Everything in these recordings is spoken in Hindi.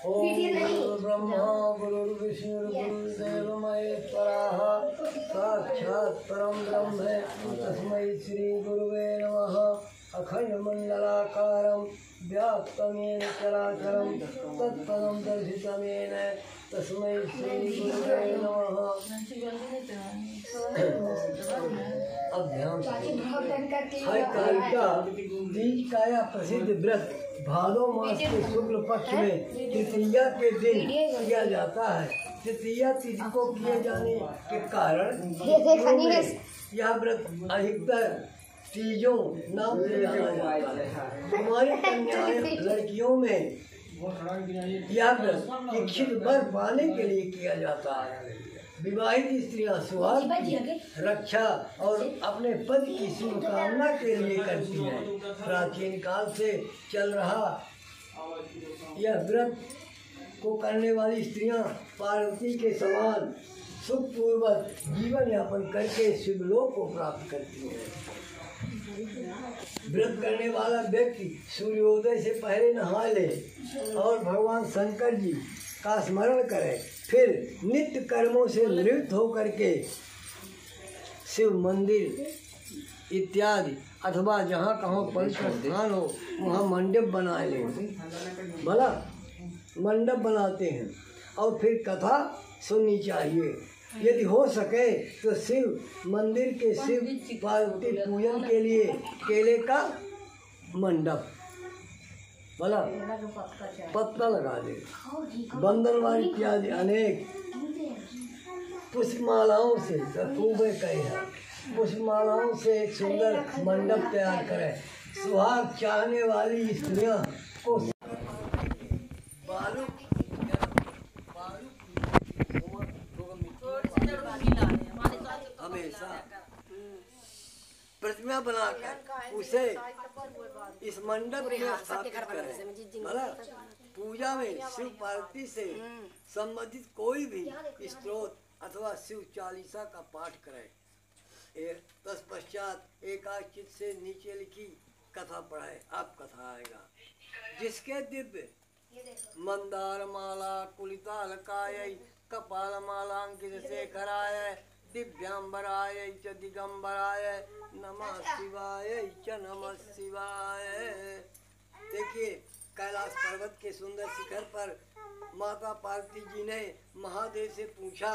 गुरुर्ब्रह्मा गुरुर्विष्णुर्गुरुर्देवो महेश्वरः साक्षात् परं ब्रह्म तस्मै श्री गुरुवे नमः। अखण्डमण्डलाकारं व्याप्तं येन चराचरं तत्पदं दर्शितं येन तस्मै श्री गुरुवे नमः। हरितालिका तीज का यह प्रसिद्ध व्रत भादो मास के शुक्ल पक्ष में तृतीया के दिन किया जाता है। तृतीया तिथि को किए जाने के कारण यह व्रत अधिकतर तीजों नाम से जाना जाता है। हमारी कन्याएं लड़कियों में यह व्रत इच्छित वर पाने के लिए किया जाता है। विवाहित स्त्रियां सुहाग की रक्षा और अपने पति की शुभकामना के लिए करती हैं। प्राचीन काल से चल रहा यह व्रत को करने वाली स्त्रियां पार्वती के समान सुखपूर्वक जीवन यापन करके शिवलोक को प्राप्त करती हैं। व्रत करने वाला व्यक्ति सूर्योदय से पहले नहा ले और भगवान शंकर जी का स्मरण करे, फिर नित्य कर्मों से निवृत्त होकर के शिव मंदिर इत्यादि अथवा जहाँ कहाँ पवित्र स्थान हो वहाँ मंडप बना ले। भला मंडप बनाते हैं और फिर कथा सुननी चाहिए। यदि हो सके तो शिव मंदिर के शिव पार्वती पूजन के लिए केले का मंडप भला पत्ता लगा दे। बंदनवार इत्यादि अनेक पुष्पमालाओं से पुष्पमालाओं से एक सुंदर मंडप तैयार करें। सुहाग चाहने वाली स्त्रियां को हमेशा प्रतिमा बनाकर उसे इस मंडप में स्थापित करें। मतलब पूजा में शिव पार्वती से संबंधित कोई भी स्तोत्र अथवा शिव चालीसा का पाठ करें। तत्पश्चात एकाचित से नीचे लिखी कथा पढ़ाए। अब कथा आएगा। जिसके दिव्य मंदार माला कुलितालकाय कपाल मालांकित शेखराय दिव्यांबराय च दिगंबराय नमः शिवाय च नमः शिवाय। देखिए, कैलाश पर्वत के सुंदर शिखर पर माता पार्वती जी ने महादेव से पूछा,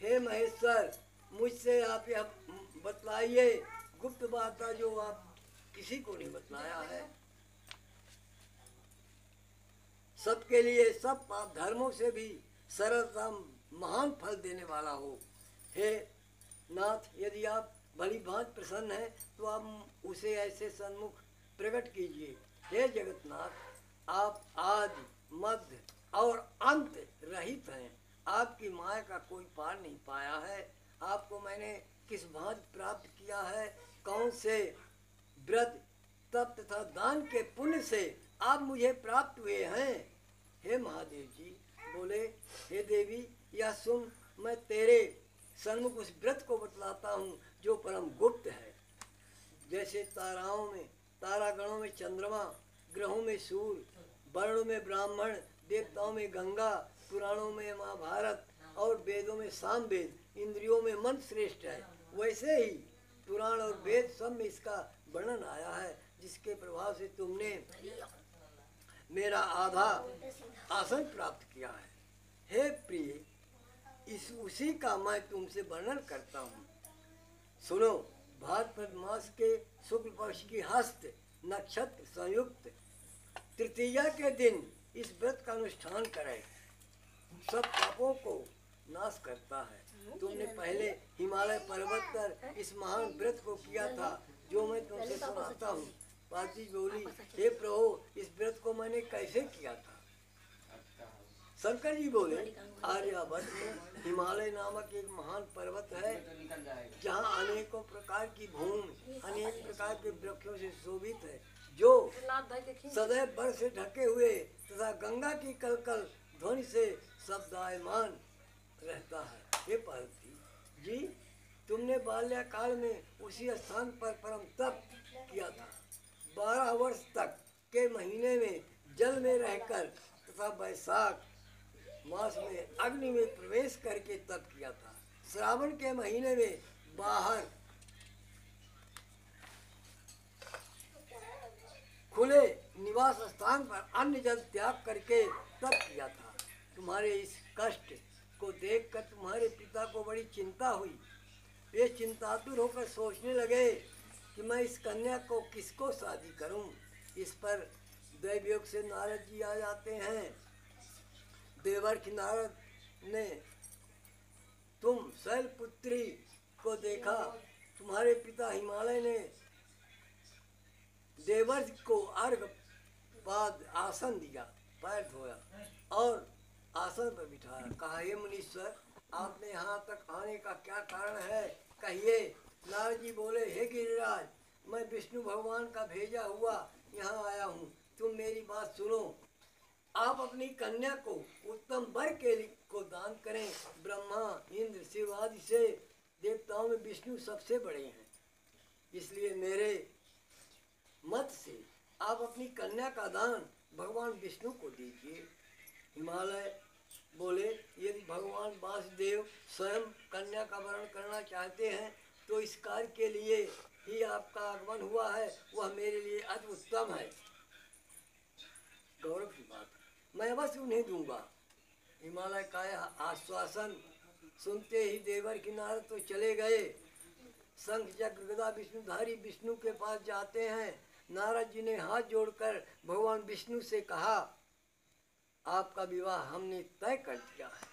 हे महेश्वर, मुझसे आप यह बतलाइए गुप्त बात जो आप किसी को नहीं बतलाया है। सबके लिए सब पाप धर्मों से भी सरलता महान फल देने वाला हो। हे नाथ, यदि आप भली भांति प्रसन्न हैं तो आप उसे ऐसे सन्मुख प्रकट कीजिए। हे जगतनाथ, आप आदि मध्य और अंत रहित हैं। आपकी माया का कोई पार नहीं पाया है। आपको मैंने किस भांति प्राप्त किया है, कौन से व्रत तप तथा दान के पुण्य से आप मुझे प्राप्त हुए हैं। हे महादेव जी बोले, हे देवी, यह सुन, मैं तेरे सन्मुख उस व्रत को बतलाता हूँ जो परम गुप्त है। जैसे ताराओं में तारागणों में चंद्रमा, ग्रहों में सूर्य, वर्णों में ब्राह्मण, देवताओं में गंगा, पुराणों में महाभारत और वेदों में सामवेद, इंद्रियों में मन श्रेष्ठ है, वैसे ही पुराण और वेद सब में इसका वर्णन आया है, जिसके प्रभाव से तुमने मेरा आधा आसन प्राप्त किया है। हे प्रिय, उसी का मैं तुमसे वर्णन करता हूँ। सुनो, भाद्रपद मास के शुक्ल पक्ष की हस्त नक्षत्र संयुक्त तृतीया के दिन इस व्रत का अनुष्ठान करें। सब पापों को नाश करता है। तुमने पहले हिमालय पर्वत पर इस महान व्रत को किया था, जो मैं तुमसे सुनाता हूँ। पार्वती बोली, हे प्रभु, इस व्रत को मैंने कैसे किया था? शंकर जी बोले, आर्यावर्त में हिमालय नामक एक महान पर्वत है, जहाँ अनेकों प्रकार की भूमि अनेक प्रकार के वृक्षों से शोभित है, जो सदैव बर्फ से ढके हुए तथा गंगा की कलकल ध्वनि से शब्दायमान रहता है। हे पार्वती जी, तुमने बाल्यकाल में उसी स्थान पर परम तप किया था। 12 वर्ष तक के महीने में जल में रहकर तथा वैशाख मास में अग्नि में प्रवेश करके तप किया था। श्रावण के महीने में बाहर खुले निवास स्थान पर अन्न जल त्याग करके तप किया था। तुम्हारे इस कष्ट को देखकर तुम्हारे पिता को बड़ी चिंता हुई। वे चिंतातुर होकर सोचने लगे कि मैं इस कन्या को किसको शादी करूं। इस पर दैवयोग से नारद जी आ जाते हैं। देवर्षि नारद ने तुम शैलपुत्री को देखा। तुम्हारे पिता हिमालय ने देवर्षि को अर्घ बाद आसन दिया, पैर धोया और आसन पर बिठाया। कहा, हे मुनीश्वर, आपने यहाँ तक आने का क्या कारण है, कहिए। नारद जी बोले, हे गिरिराज, मैं विष्णु भगवान का भेजा हुआ यहाँ आया हूँ। तुम मेरी बात सुनो। आप अपनी कन्या को उत्तम वर को दान करें। ब्रह्मा, इंद्र, शिव आदि से देवताओं में विष्णु सबसे बड़े हैं, इसलिए मेरे मत से आप अपनी कन्या का दान भगवान विष्णु को दीजिए। हिमालय बोले, यदि भगवान वासुदेव स्वयं कन्या का वरण करना चाहते हैं तो इस कार्य के लिए ही आपका आगमन हुआ है, वह मेरे लिए अति उत्तम है। गौरव की बात, मैं अवश्य उन्हें दूंगा। हिमालय का यह आश्वासन सुनते ही देवर्षि नारद तो चले गए। शंख चक्र गदा विष्णुधारी विष्णु के पास जाते हैं। नारद जी ने हाथ जोड़कर भगवान विष्णु से कहा, आपका विवाह हमने तय कर दिया है।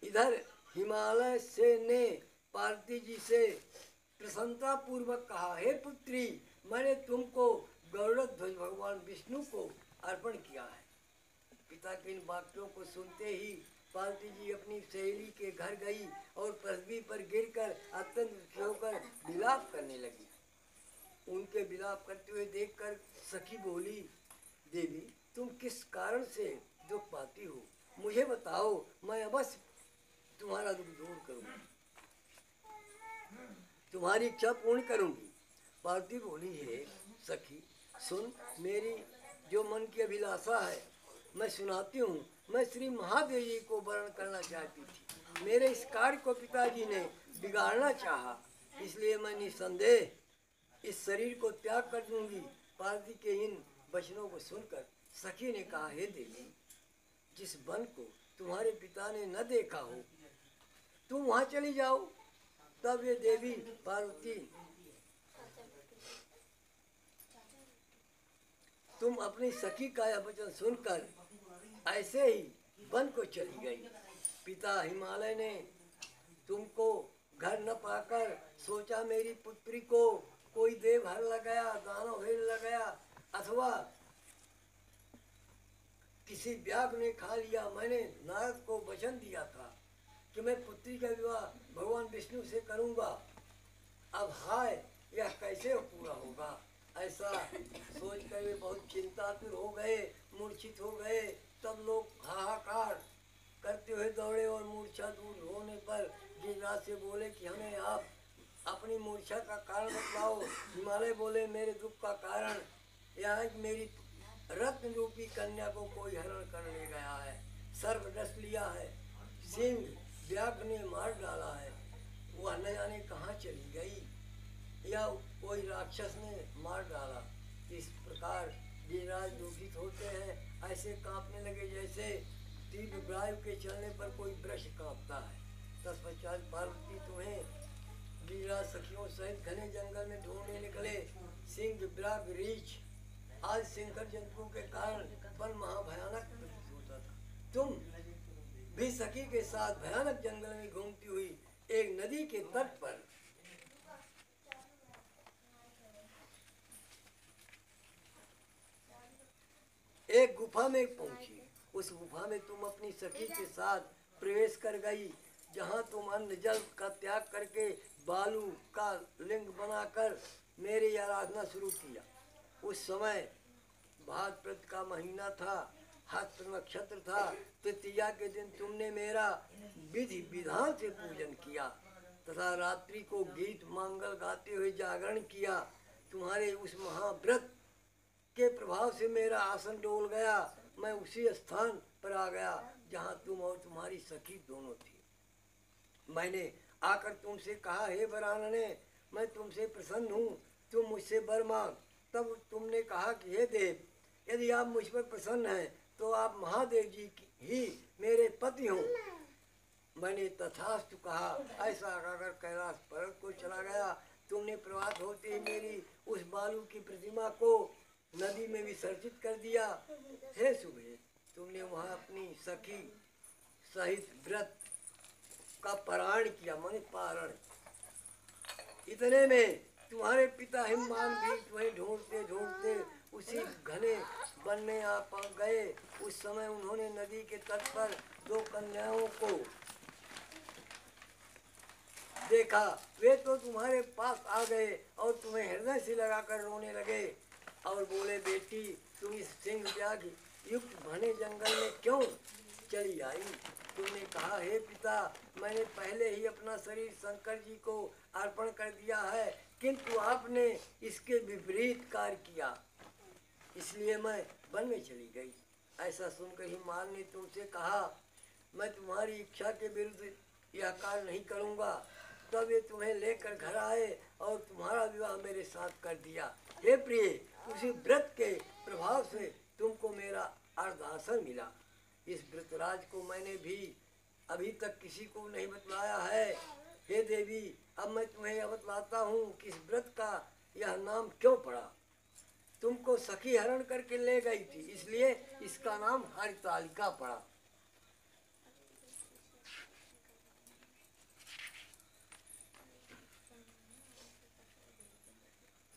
इधर हिमालय से ने पार्वती जी से प्रसन्नता पूर्वक कहा, हे पुत्री, मैंने तुमको गरुड़ध्वज भगवान विष्णु को अर्पण किया है। पिता के इन वाक्यों को सुनते ही पार्वती जी अपनी सहेली के घर गई और पृथ्वी पर गिरकर अत्यंत दुखी होकर विलाप करने लगी। उनके विलाप करते हुए देखकर सखी बोली, देवी, तुम किस कारण से दुख पाती हो, मुझे बताओ, मैं अवश्य तुम्हारा दुख दूर करूंगी, तुम्हारी इच्छा पूर्ण करूंगी। पार्वती बोली, है सखी, सुन, मेरी जो मन की अभिलाषा है मैं सुनाती हूँ। मैं श्री महादेव जी को वरण करना चाहती थी। मेरे इस कार्य को पिताजी ने बिगाड़ना चाहा, इसलिए मैं निसंदेह इस शरीर को त्याग कर दूंगी। पार्वती के इन वचनों को सुनकर सखी ने कहा, हे देवी, जिस वन को तुम्हारे पिता ने न देखा हो तुम वहां चली जाओ। तब ये देवी पार्वती तुम अपनी सखी का यह वचन सुनकर ऐसे ही वन को चली गई। पिता हिमालय ने तुमको घर न पाकर सोचा मेरी पुत्री को कोई देव हर लगाया, दानव हेर लगाया, अथवा किसी व्याघ्र ने खा लिया। मैंने नारद को वचन दिया था कि मैं पुत्री का विवाह भगवान विष्णु से करूंगा। अब हाय, यह कैसे पूरा होगा। ऐसा सोचकर वे बहुत चिंतातुर हो गए, मूर्छित हो गए। तब लोग हाहाकार करते हुए दौड़े और मूर्छा दूर होने पर गिरिराज से बोले कि हमें आप अपनी मूर्छा का कारण बतलाओ। हिमालय बोले, मेरे दुख का कारण यह है कि मेरी रत्न रूपी कन्या को कोई हरण कर ले गया है, सर्प डस लिया है, सिंह व्याघ्र ने मार डाला है, वह न जाने कहाँ चली गई या कोई राक्षस ने मार डाला। इस प्रकार गिरिराज दुखित होते हैं, ऐसे कांपने लगे जैसे तीव्र वायु के चलने पर कोई वृक्ष कांपता है। तत्पश्चात पार्वती तुम्हें गिरिराज सखियों सहित घने जंगल में ढूंढने निकले। सिंह, व्याघ्र, रीछ आज सिंहकर जंतुओं के कारण वन महाभयानक प्रतीत होता था। तुम भी सखी के साथ भयानक जंगल में घूमती हुई एक नदी के तट पर एक गुफा में पहुंची। उस गुफा में तुम अपनी सखी के साथ प्रवेश कर गई, जहां तुम अन्न जल का त्याग करके बालू का लिंग बनाकर मेरी आराधना शुरू किया। उस समय भाद्रपद का महीना था, हस्त नक्षत्र था। तृतीया के दिन तुमने मेरा विधि विधान से पूजन किया तथा रात्रि को गीत मंगल गाते हुए जागरण किया। तुम्हारे उस महाव्रत के प्रभाव से मेरा आसन डोल गया मैं उसी स्थान पर आ गया जहाँ तुम और तुम्हारी सखी दोनों थी। मैंने आकर तुमसे कहा, हे वरानने, मैं तुमसे प्रसन्न हूँ, तुम मुझसे वर मांग। तब तुमने कहा कि हे देव, यदि आप मुझ पर प्रसन्न हैं तो आप महादेव जी ही मेरे पति हों। मैंने तथास्तु कहा। ऐसा कहकर कैलाश पर्वत को चला गया। तुमने प्रभात होते ही मेरी उस बालू की प्रतिमा को नदी में विसर्जित कर दिया। हे सुबह, तुमने वहाँ अपनी सखी सहित व्रत का पारण किया, माने पारण। इतने में तुम्हारे पिता हिममान भी तुम्हें ढूंढते ढूंढते उसी घने वन में आ गए। उस समय उन्होंने नदी के तट पर दो कन्याओं को देखा। वे तो तुम्हारे पास आ गए और तुम्हें हृदय से लगाकर रोने लगे और बोले, बेटी, तुम इस सिंह व्याघ्र युक्त घने जंगल में क्यों चली आई? तुमने कहा, हे पिता, मैंने पहले ही अपना शरीर शंकर जी को अर्पण कर दिया है, किंतु आपने इसके विपरीत कार्य किया, इसलिए मैं वन में चली गई। ऐसा सुनकर हिमवान ने तुमसे कहा, मैं तुम्हारी इच्छा के विरुद्ध यह कार्य नहीं करूँगा। तब वे तुम्हें लेकर घर आए और तुम्हारा विवाह मेरे साथ कर दिया। हे प्रिय, उसी व्रत के प्रभाव से तुमको मेरा अर्धासन मिला। इस व्रतराज को मैंने भी अभी तक किसी को नहीं बतलाया है। हे देवी, अब मैं तुम्हें बतलाता हूँ कि इस व्रत का यह नाम क्यों पड़ा। तुमको सखी हरण करके ले गई थी, इसलिए इसका नाम हरितालिका पड़ा।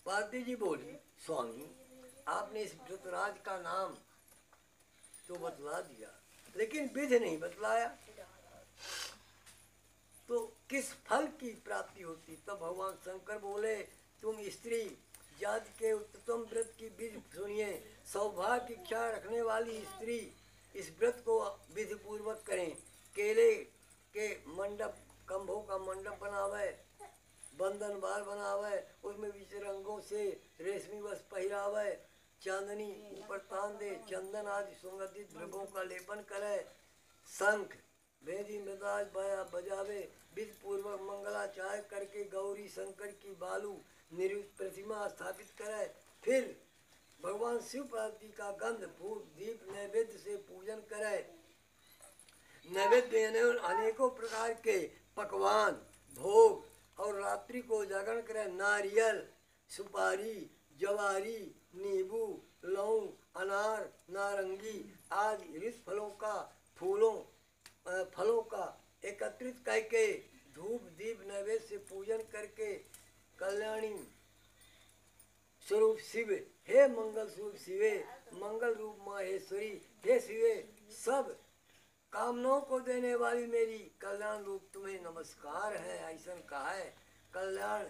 पार्वती जी बोली, स्वामी, आपने इस व्रतराज का नाम तो बतला दिया, लेकिन विधि नहीं बतलाया, तो किस फल की प्राप्ति होती? तब भगवान शंकर बोले, तुम स्त्री जाति के उत्तम व्रत की विधि सुनिए। सौभाग्य इच्छा रखने वाली स्त्री इस व्रत को विधि पूर्वक करें। केले के मंडप, कंभों का मंडप बनावे, बंधन बार बनावे, उसमें विच रंगों से रेशमी वस्त्र पहरावे, चांदनी ऊपर तान दे, चंदन आदि सुगंधित द्रव्यों का लेपन करे, शंख भेदी मृदाज बजावे, विधि पूर्वक मंगलाचार्य करके गौरी शंकर की बालू निरुक्त प्रतिमा स्थापित करे। फिर भगवान शिव पार्वती का गंध फूल दीप नैवेद्य से पूजन करे। नैवेद्य अनेकों प्रकार के पकवान भोग और रात्रि को जागरण करे। नारियल, सुपारी, जवारी, नींबू, लौंग, अनार, नारंगी आदि ऋत फलों का एकत्रित करके धूप दीप नैवेद्य से पूजन करके कल्याणी स्वरूप शिव, हे मंगल स्वरूप शिवे, मंगल रूप माहेश्वरी, हे शिवे, सब कामनाओं को देने वाली मेरी कल्याण रूप तुम्हें नमस्कार है। ऐसा कहा है। कल्याण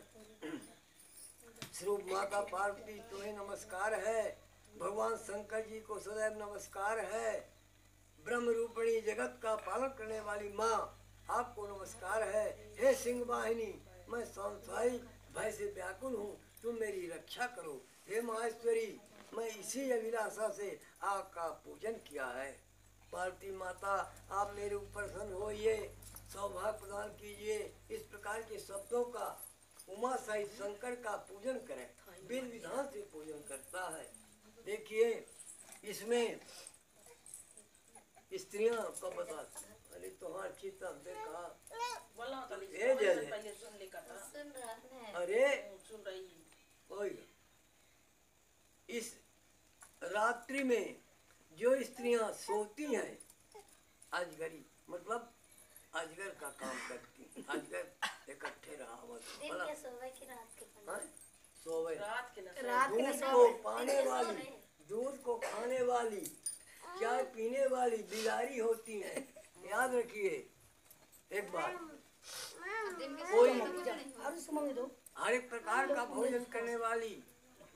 स्वरूप माता पार्वती तुम्हें नमस्कार है। भगवान शंकर जी को सदैव नमस्कार है। ब्रह्म रूपिणी जगत का पालन करने वाली माँ, आपको नमस्कार है। हे सिंह वाहिनी, मैं सांसारिक भय से व्याकुल हूँ, तुम मेरी रक्षा करो। हे माहेश्वरी, मैं इसी अभिलाषा से आपका पूजन किया है। पार्वती माता, आप मेरे ऊपर प्रसन्न होइए, सौभाग्य प्रदान कीजिए। इस प्रकार के शब्दों का उमा सहित शंकर का पूजन करें, विधि विधान से पूजन करता है। देखिए, इसमें स्त्रियां का बता, अरे तुम्हारा चित्त हमसे कहा, अरे कोई इस रात्रि में जो स्त्रियां सोती हैं, अजगरी मतलब अजगर का काम करती, अजगर इकट्ठे रहा सोवे, दूध को खाने वाली, चाय पीने वाली बिलारी होती हैं। याद रखिए एक बात, कोई हर एक प्रकार का भोजन करने वाली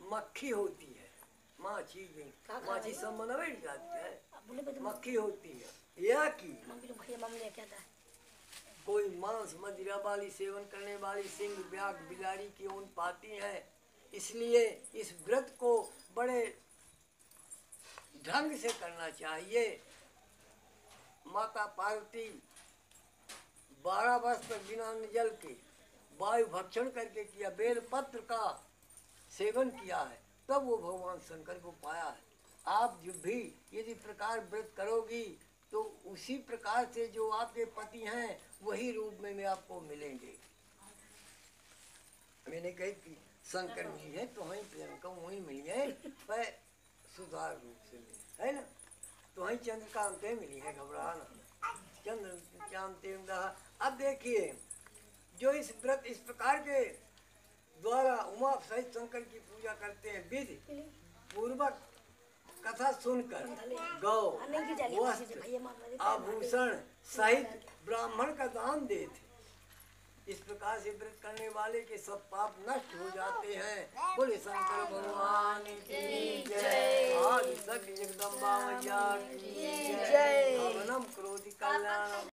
मक्खी होती है। माछी सब मनवे जाती है, मक्खी होती है। या कि कोई मांस मदिरा वाली सेवन करने वाली सिंह व्याघ्र बिलारी की ऊन पाती है। इसलिए इस व्रत को बड़े ढंग से करना चाहिए। माता पार्वती 12 वर्ष तक बिना जल के वायु भक्षण करके किया, बेल पत्र का सेवन किया है, तब वो भगवान शंकर को पाया है। आप जो भी यदि प्रकार व्रत करोगी तो उसी प्रकार से जो आपके पति हैं वही रूप में आपको मिलेंगे। मैंने कही कि शंकर जी है तो वहीं प्रियंका वहीं मिल गए, पर सुधार रूप से मिले, है ना। तो वहीं चंद्रकांते मिली है, घबराना चंद्रकांते। अब देखिए जो इस व्रत इस प्रकार के द्वारा उमा सहित शंकर की पूजा करते हैं, विधि पूर्वक कथा सुनकर गौ वस्त्र आभूषण सहित ब्राह्मण का दान देते। इस प्रकार से व्रत करने वाले के सब पाप नष्ट हो जाते हैं। बोले शंकर भगवान की जय। आदि शक्ति जगदम्बा मैया की जय। भवनम क्रोधि कल्याणम।